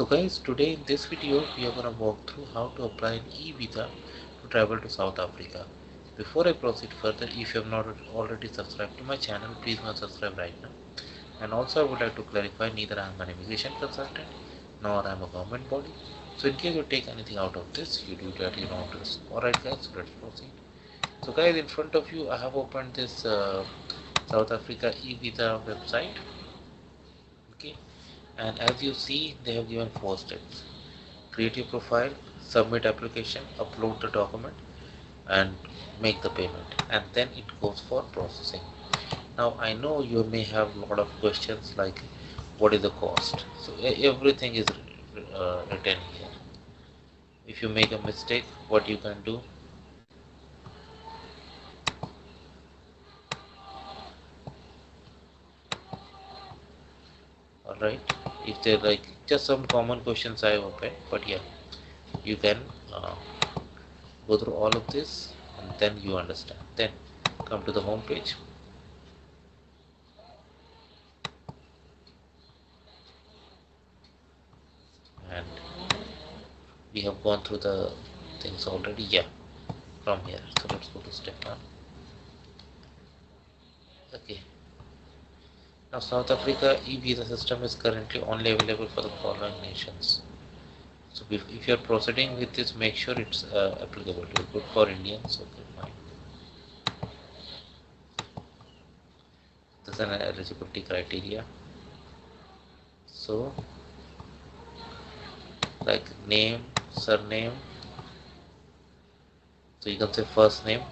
So guys, today in this video we are gonna walk through how to apply an e-visa to travel to South Africa. Before I proceed further, if you have not already subscribed to my channel, please now subscribe right now. And also I would like to clarify, neither I am an immigration consultant nor I am a government body. So in case you take anything out of this, you do it at your own risk. Alright guys, so let's proceed. So guys, in front of you I have opened this South Africa e-visa website. Okay, and as you see they have given 4 steps: create your profile, submit application, upload the document, and make the payment, and then it goes for processing. Now I know you may have a lot of questions like what is the cost. So everything is written here. If you make a mistake, what you can do, alright, if they're like just some common questions I open, but yeah, you can uh, go through all of this and then you understand. Then come to the home page, and we have gone through the things already, yeah, from here. So let's go to step 1. Okay, now South Africa e-visa system is currently only available for the following nations. So if you are proceeding with this, make sure it's applicable to you. Good for Indians. Okay, fine. This is an eligibility criteria. So like name, surname, so you can say first name,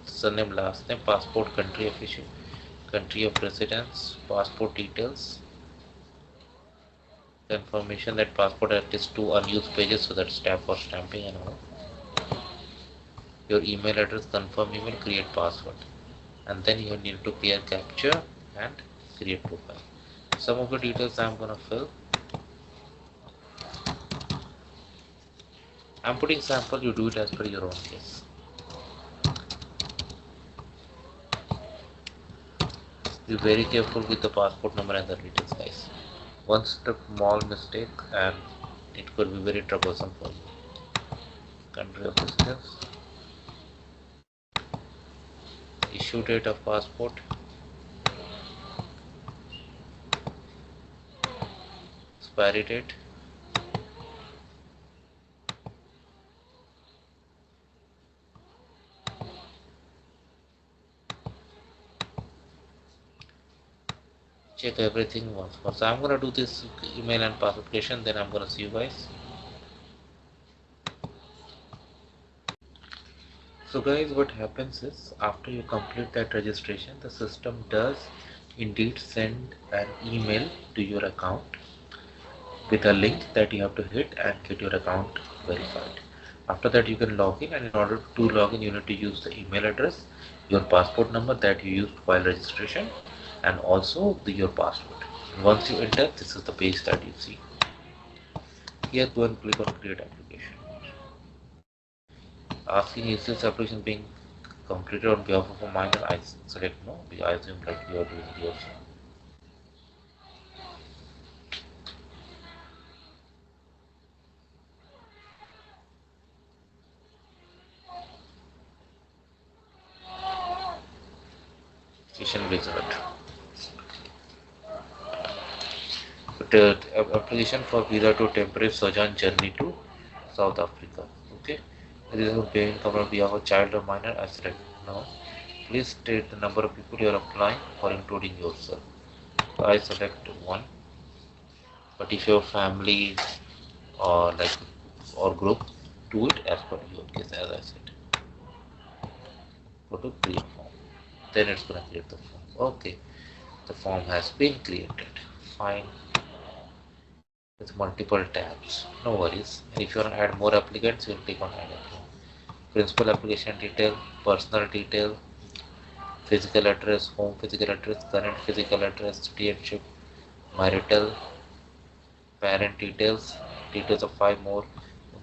surname, last name, passport country of issue, country of residence, passport details, confirmation that passport has at least 2 unused pages, so that's tab for stamping and all. Your email address, confirm email, create password, and then you need to clear capture and create profile. Some of the details I'm gonna fill. I'm putting sample, you do it as per your own case. Be very careful with the passport number and the details, guys. One small mistake and it could be very troublesome for you. Country of residence, issue date of passport, expiry date, check everything once more. So I'm gonna do this email and password creation, then I'm gonna see you guys. So guys, what happens is after you complete that registration, the system does indeed send an email to your account with a link that you have to hit and get your account verified. After that you can log in, and in order to log in you need to use the email address, your passport number that you used while registration, and also your password. Once you enter, this is the page that you see. Here go and click on create application. Asking is this application being completed on behalf of a minor? I select no, because I assume like you are doing it yourself. Application result. Application for visa to temporary sojourn journey to South Africa. Okay. This is paying cover behalf of child or minor. I select no. Please state the number of people you are applying for, including yourself. So I select 1. But if your family or like or group, do it as per your case, as I said. Go to create form. Then it's gonna create the form. Okay. The form has been created. Fine. With multiple tabs. No worries. And if you want to add more applicants, you will click on add applicant. Principal application detail, personal detail, physical address, home physical address, current physical address, citizenship, marital, parent details, details of 5 more,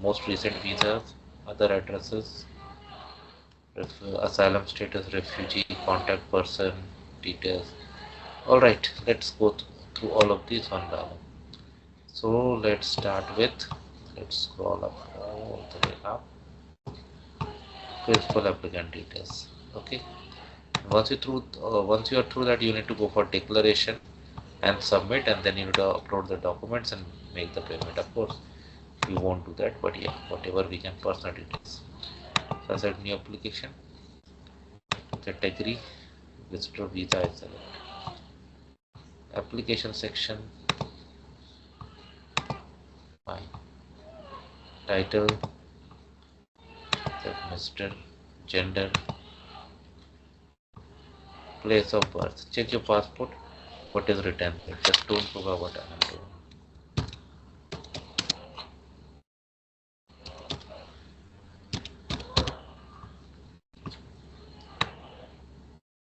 most recent visas, other addresses, asylum status, refugee, contact person details. Alright, let's go through all of these one by one. So let's start with, let's scroll up all the way up, principal applicant details. Okay, once you are through that, you need to go for declaration and submit, and then you need to upload the documents and make the payment. Of course we won't do that, but yeah, whatever we can, personal details. So I said new application, category, visitor visa is select, application section, fine, title, set Mr., gender, place of birth, check your passport, what is written, just don't forget what I am doing.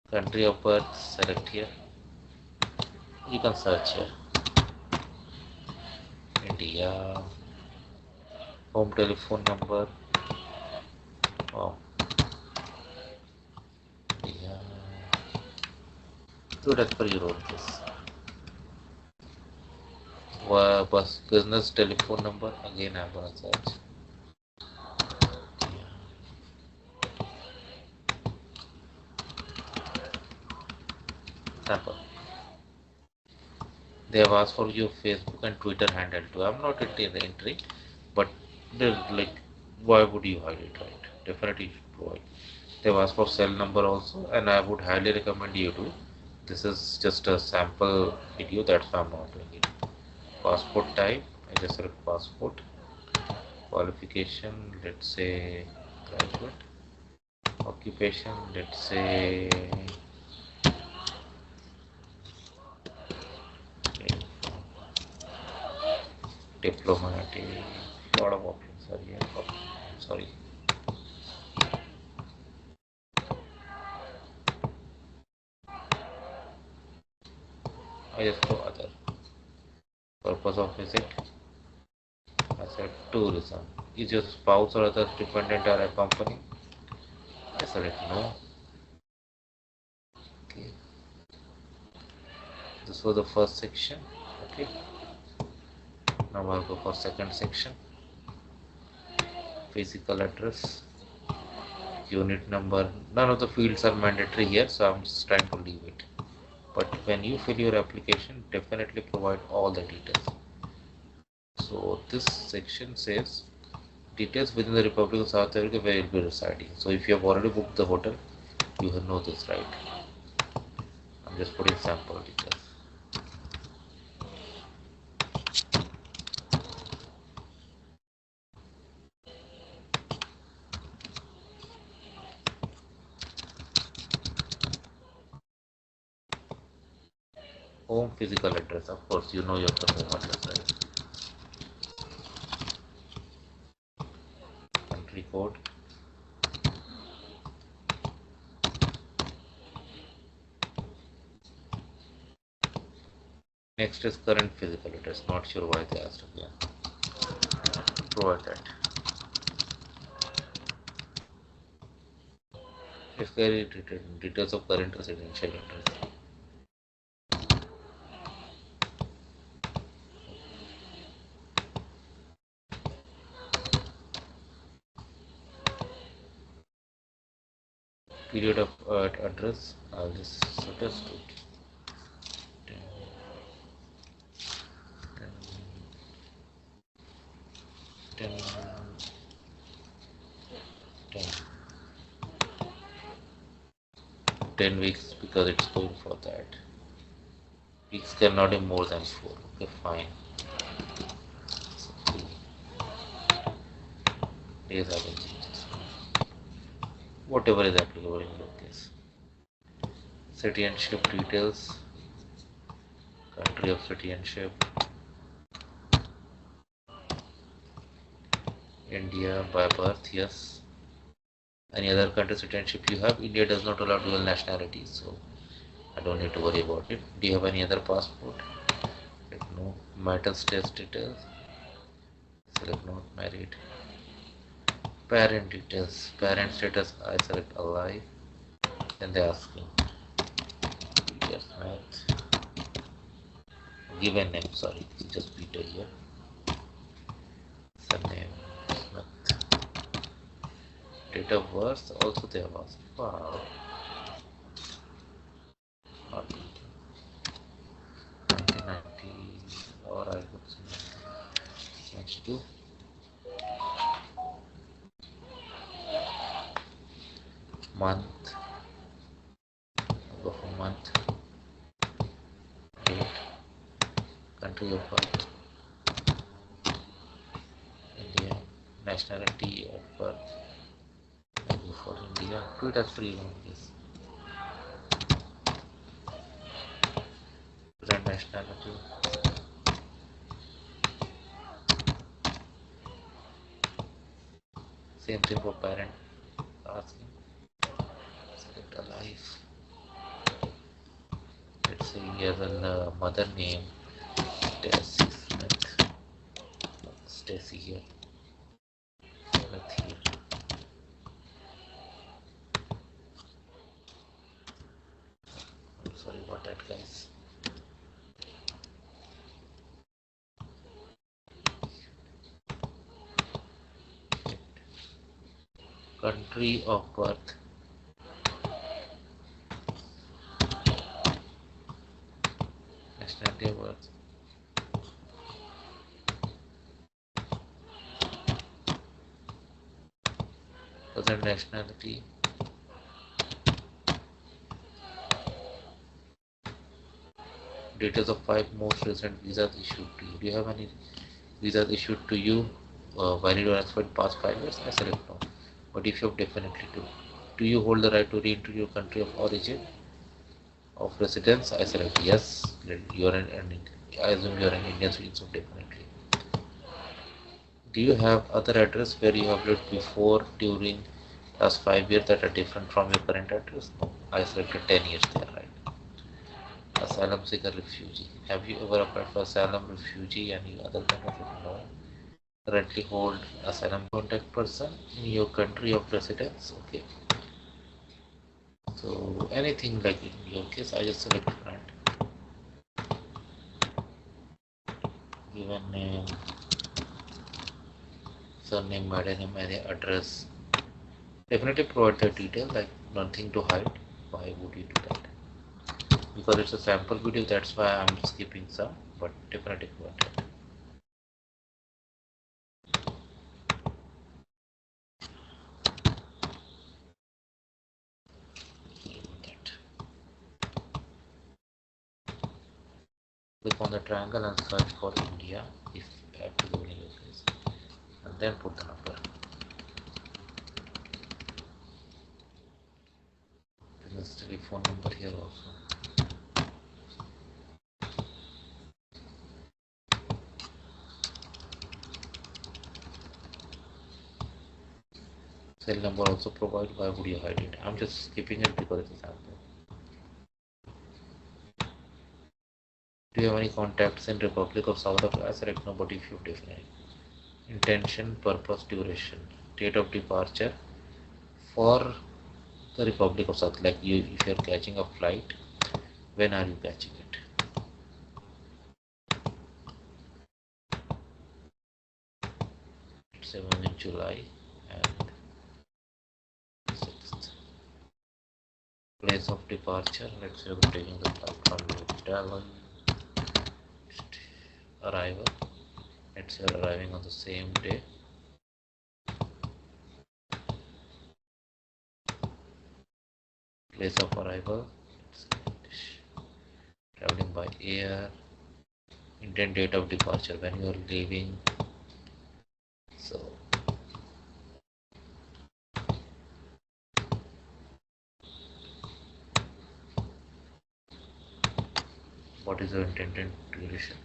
Country of birth, select here, you can search here, India, home telephone number, oh, India, do that for your own case. Business telephone number, again I'm gonna search. Sample. They have asked for your Facebook and Twitter handle too. I'm not entering, but they're like, why would you hide it, right? Definitely you should provide. They've asked for cell number also, and I would highly recommend you to. This is just a sample video, that's why I'm not doing it. Passport type, I just select passport. Qualification, let's say graduate. Occupation, let's say diplomatic. Lot of options are here. Oh, sorry. I just go other. Purpose of visit, I said tourism. Is your spouse or other dependent or accompanying? I select no. Okay. This was the first section. Okay. Now I'll go for second section. Physical address, unit number. None of the fields are mandatory here, so I'm just trying to leave it. But when you fill your application, definitely provide all the details. So this section says details within the Republic of South Africa where you'll be residing. So if you have already booked the hotel, you will know this, right? I'm just putting sample details. Home physical address, of course, you know your home address, right? Country code, next is current physical address. Not sure why they asked again. Provide that. It's very details of current residential address. Period of address, I'll just suggest it. 10, 10, 10 weeks because it's going for that. Weeks cannot be more than 4. Okay, fine. So 3 days I can change this one. Whatever is applicable in your case. Citizenship details, country of citizenship, India by birth, yes. Any other country citizenship you have? India does not allow dual nationality, so I don't need to worry about it. Do you have any other passport? Select no. Marital status details, select not married. Parent details, parent status, I select alive. Then they ask me, yes, math. Given name, sorry, it's just Peter here. date of birth also they have asked. Wow. 1990, or I would say 92. Month, go for month, date, country of birth, India, nationality of birth, I go for India. Do it as free one, please. Present nationality, same thing for parent, asking, select a life. Let's say here the mother name, Stacy Smith, Stacy here, Smith here. I'm sorry about that, guys. Country of birth, nationality of birth, present nationality, details of 5 most recent visas issued to you. Do you have any visas issued to you valid or expired past 5 years? I select no. But if you have, definitely do. Do you hold the right to re-enter your country of origin of residence? I select yes. You are I assume you are an Indian citizen, so definitely. Do you have other address where you have lived before during last 5 years that are different from your current address? No. I selected 10 years there, right? Asylum seeker, refugee. Have you ever applied for asylum, refugee, any other kind of it? No. Currently hold asylum contact person in your country of residence. Okay. So anything like in your case, I just select friend. Given name, surname, maiden name, any address. Definitely provide the detail, like nothing to hide. Why would you do that? Because it's a sample video, that's why I'm skipping some, but definitely provide that. Click on the triangle and search for India if applicable in your case, and then put the number. There's a telephone number here also. Cell number also provide. Why would you hide it? I'm just skipping it because it's a sample. Do you have any contacts in Republic of South Africa? I select no, but if you define intention, purpose, duration, date of departure for the Republic of South, like you, if you're catching a flight, when are you catching it? It's 7 in July and 6th. Place of departure, let's say we're taking the flight from Devon. Arrival, let's say you're arriving on the same day. Place of arrival, traveling by air. Intent date of departure, when you are leaving. So what is your intended duration?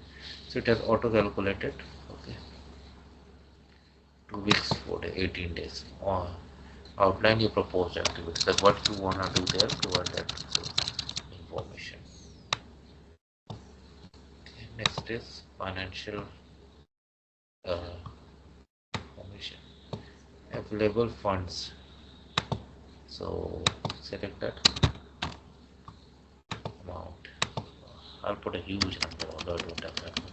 So it has auto calculated. Okay, 2 weeks, 4 days, 18 days. Outline your proposed activities, like what you want to do there, provide that information. Okay, next is financial information, available funds. So select that amount. I'll put a huge number, although I don't have that much.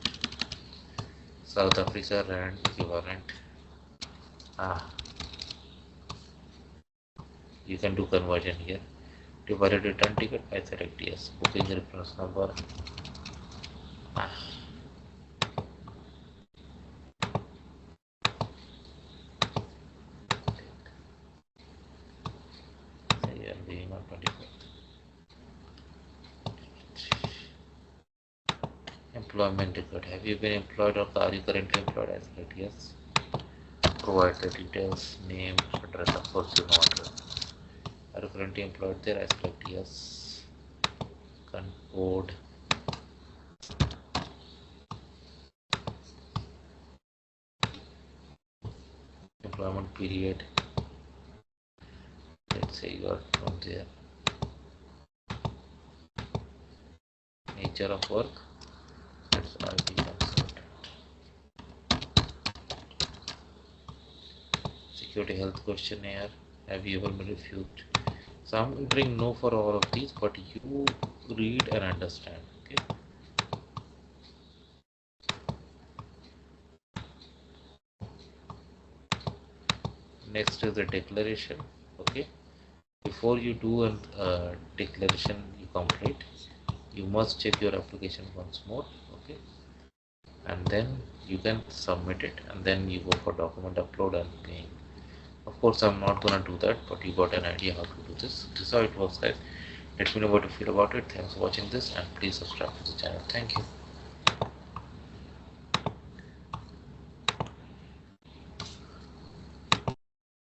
South Africa rand equivalent. you can do conversion here. To valid return ticket, I select yes. Booking reference number. Ah, I am being on 24. Employment record. Have you been employed or are you currently employed? I select yes. Provide the details, name, address. Of course, you know address. Are you currently employed there? I select yes. Code. Employment period. Let's say you are from there. Nature of work. That's IT consultant. Security health questionnaire. Have you ever been refused? So I'm entering no for all of these, but you read and understand. Okay. Next is the declaration. Okay. Before you do a declaration, you complete. You must check your application once more. Okay. And then you can submit it, and then you go for document upload and paying. Of course, I'm not gonna do that, but you got an idea how to do this. This is how it works, guys. Let me know what you feel about it. Thanks for watching this, and please subscribe to the channel. Thank you.